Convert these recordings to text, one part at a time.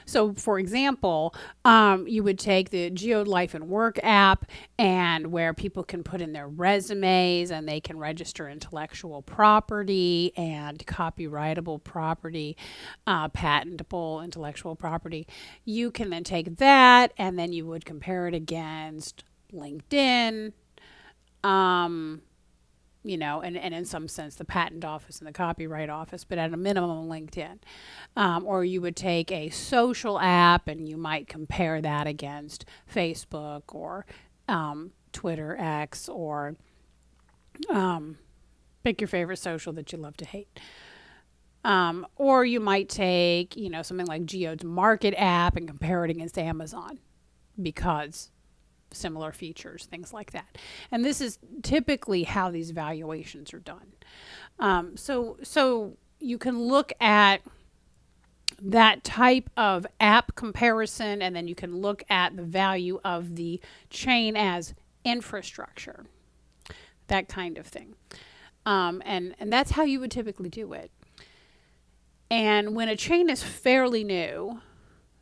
So for example, you would take the Geode Life and Work app, and where people can put in their resumes and they can register intellectual property and copyrightable property, patentable intellectual property. You can then take that and then you would compare it against LinkedIn, and in some sense the patent office and the copyright office, but at a minimum LinkedIn. Or you would take a social app and you might compare that against Facebook or Twitter, X, or pick your favorite social that you love to hate. Or you might take, something like Geode's Market app and compare it against Amazon, because similar features, things like that. And this is typically how these valuations are done. So you can look at that type of app comparison, and then you can look at the value of the chain as infrastructure, that kind of thing. And that's how you would typically do it. And when a chain is fairly new,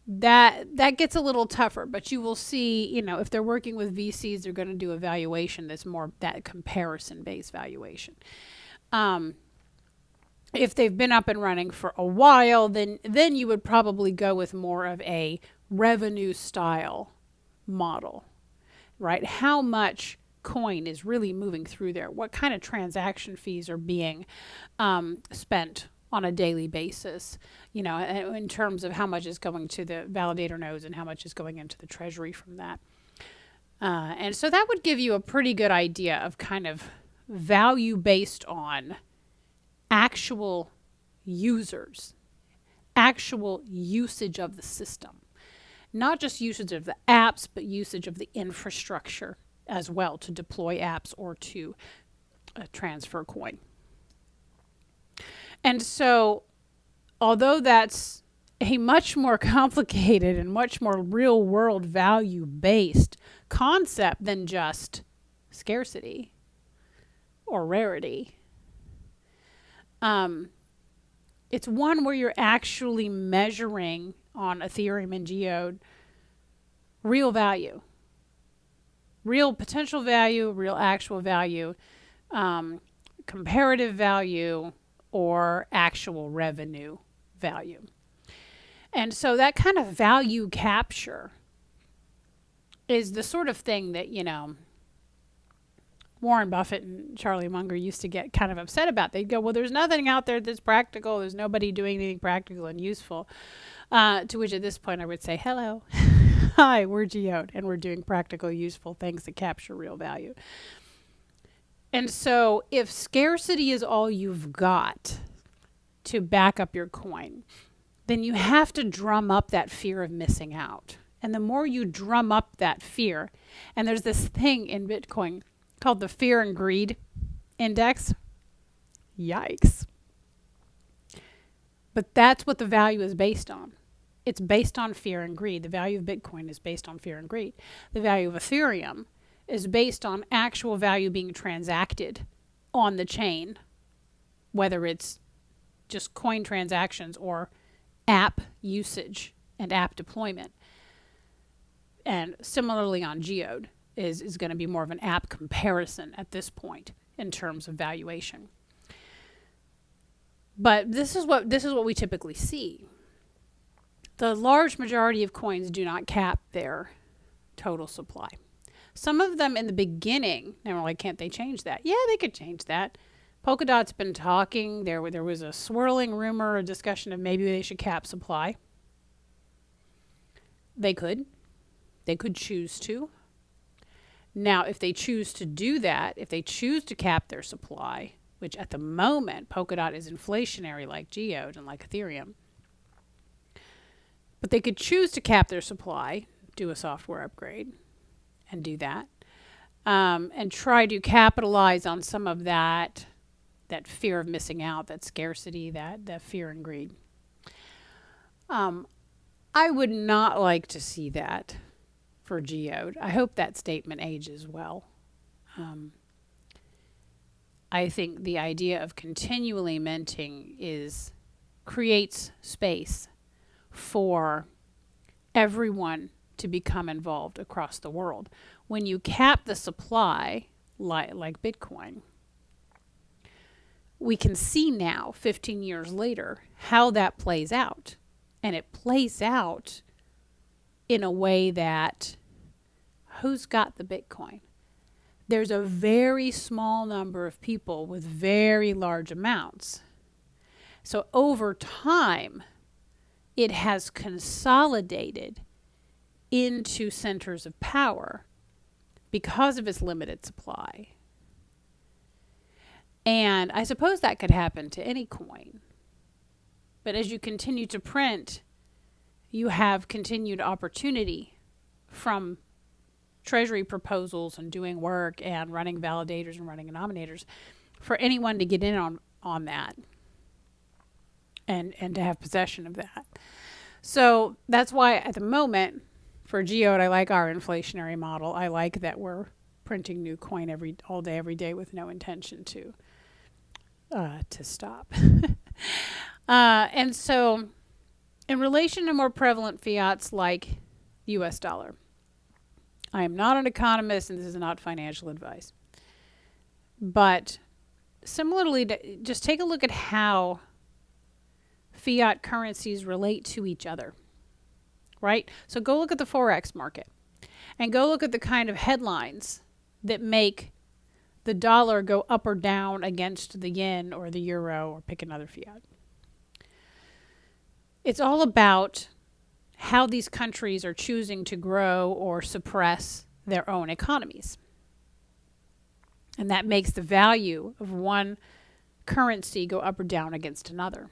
that gets a little tougher, but you will see, if they're working with VCs, they're going to do a valuation that's more that comparison-based valuation. If they've been up and running for a while, then you would probably go with more of a revenue style model, right? How much coin is really moving through there? What kind of transaction fees are being spent on a daily basis, in terms of how much is going to the validator nodes and how much is going into the treasury from that. And so that would give you a pretty good idea of kind of value based on actual users, actual usage of the system, not just usage of the apps, but usage of the infrastructure as well to deploy apps or to transfer coin. And so, although that's a much more complicated and much more real world value based concept than just scarcity or rarity, it's one where you're actually measuring on Ethereum and Geode real value, real potential value, real actual value, comparative value, or actual revenue value. And so that kind of value capture is the sort of thing that, Warren Buffett and Charlie Munger used to get kind of upset about. They'd go, well, there's nothing out there that's practical. There's nobody doing anything practical and useful. To which at this point I would say, hello, hi, we're Geode, and we're doing practical, useful things that capture real value. And so if scarcity is all you've got to back up your coin, then you have to drum up that fear of missing out. And the more you drum up that fear, and there's this thing in Bitcoin called the fear and greed index. Yikes. But that's what the value is based on. It's based on fear and greed. The value of Bitcoin is based on fear and greed. The value of Ethereum is based on actual value being transacted on the chain, whether it's just coin transactions or app usage and app deployment. And similarly on Geode is going to be more of an app comparison at this point in terms of valuation. But this is what we typically see. The large majority of coins do not cap their total supply. Some of them in the beginning, and we're like, can't they change that? Yeah, they could change that. Polkadot's been talking. There was a swirling rumor, a discussion of maybe they should cap supply. They could. They could choose to. Now, if they choose to do that, if they choose to cap their supply, which at the moment, Polkadot is inflationary like Geode and like Ethereum, but they could choose to cap their supply, do a software upgrade, and do that, and try to capitalize on some of that fear of missing out, that scarcity, that fear and greed. I would not like to see that for Geode. I hope that statement ages well. I think the idea of continually minting creates space for everyone to become involved across the world. When you cap the supply, like Bitcoin, we can see now, 15 years later, how that plays out. And it plays out in a way that, who's got the Bitcoin? There's a very small number of people with very large amounts. So over time, it has consolidated into centers of power because of its limited supply. And I suppose that could happen to any coin. But as you continue to print, you have continued opportunity from treasury proposals and doing work and running validators and running nominators for anyone to get in on that and to have possession of that. So that's why at the moment for Geode, I like our inflationary model. I like that we're printing new coin all day, every day with no intention to stop. And so in relation to more prevalent fiats like the US dollar, I am not an economist and this is not financial advice. But similarly, just take a look at how fiat currencies relate to each other, right? So go look at the Forex market and go look at the kind of headlines that make the dollar go up or down against the yen or the euro or pick another fiat. It's all about how these countries are choosing to grow or suppress their own economies. And that makes the value of one currency go up or down against another.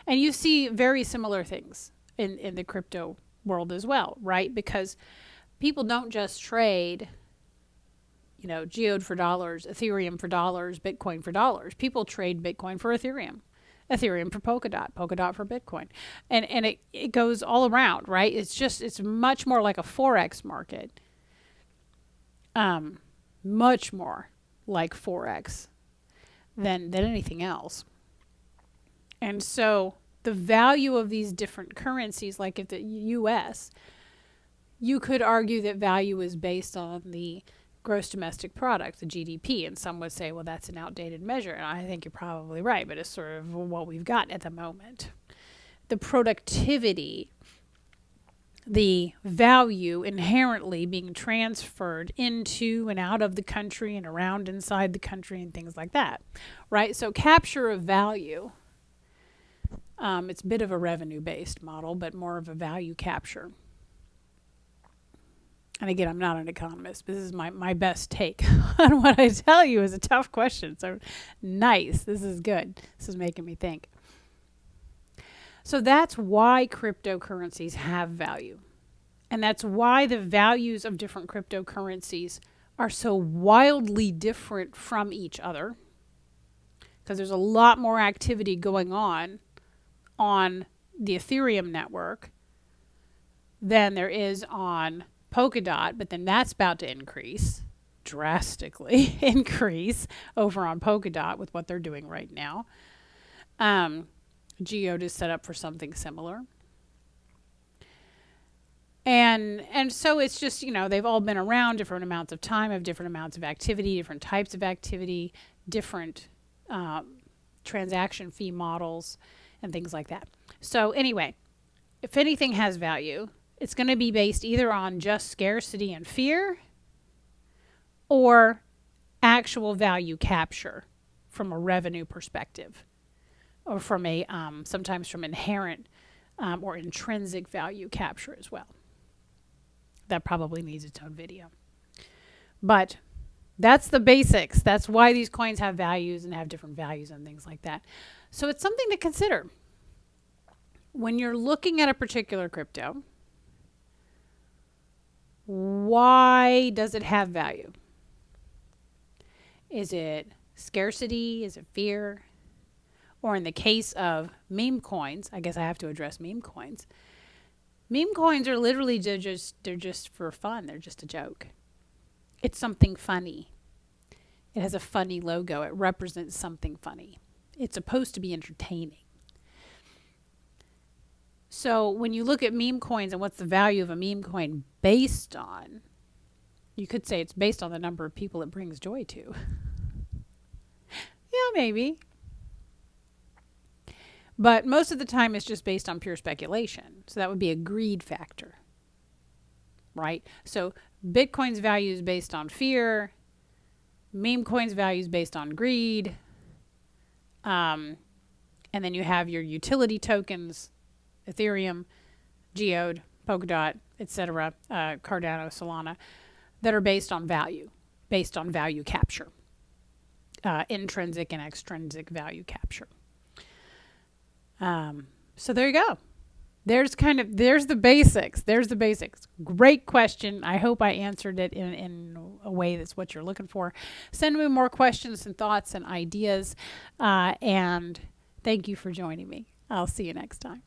And you see very similar things in the crypto world as well, right? Because people don't just trade, Geode for dollars, Ethereum for dollars, Bitcoin for dollars. People trade Bitcoin for Ethereum. Ethereum for Polkadot for Bitcoin. And it goes all around, right? It's much more like a Forex market. Much more like Forex than anything else. And so the value of these different currencies, like if the US, you could argue that value is based on the gross domestic product, the GDP, and some would say, well, that's an outdated measure. And I think you're probably right, but it's sort of what we've got at the moment. The productivity, the value inherently being transferred into and out of the country and around inside the country and things like that, right? So capture of value, it's a bit of a revenue-based model, but more of a value capture. And again, I'm not an economist, but this is my best take on what I tell you is a tough question. So nice. This is good. This is making me think. So that's why cryptocurrencies have value. And that's why the values of different cryptocurrencies are so wildly different from each other. Because there's a lot more activity going on the Ethereum network than there is on Polkadot, but then that's about to drastically increase over on Polkadot with what they're doing right now. Geode is set up for something similar. And so it's just, they've all been around different amounts of time, have different amounts of activity, different types of activity, different transaction fee models, and things like that. So anyway, if anything has value, it's going to be based either on just scarcity and fear or actual value capture from a revenue perspective or from a sometimes from inherent or intrinsic value capture as well. That probably needs its own video. But that's the basics. That's why these coins have values and have different values and things like that. So it's something to consider. When you're looking at a particular crypto, why does it have value? Is it scarcity? Is it fear? Or in the case of meme coins, I guess I have to address meme coins. Meme coins are literally they're just for fun. They're just a joke. It's something funny. It has a funny logo. It represents something funny. It's supposed to be entertaining. So when you look at meme coins and what's the value of a meme coin based on, you could say it's based on the number of people it brings joy to. Yeah, maybe. But most of the time it's just based on pure speculation. So that would be a greed factor, right? So Bitcoin's value is based on fear. Meme coin's value is based on greed. And then you have your utility tokens, Ethereum, Geode, Polkadot, etc., Cardano, Solana, that are based on value capture, intrinsic and extrinsic value capture. So there you go. There's the basics. Great question. I hope I answered it in a way that's what you're looking for. Send me more questions and thoughts and ideas. And thank you for joining me. I'll see you next time.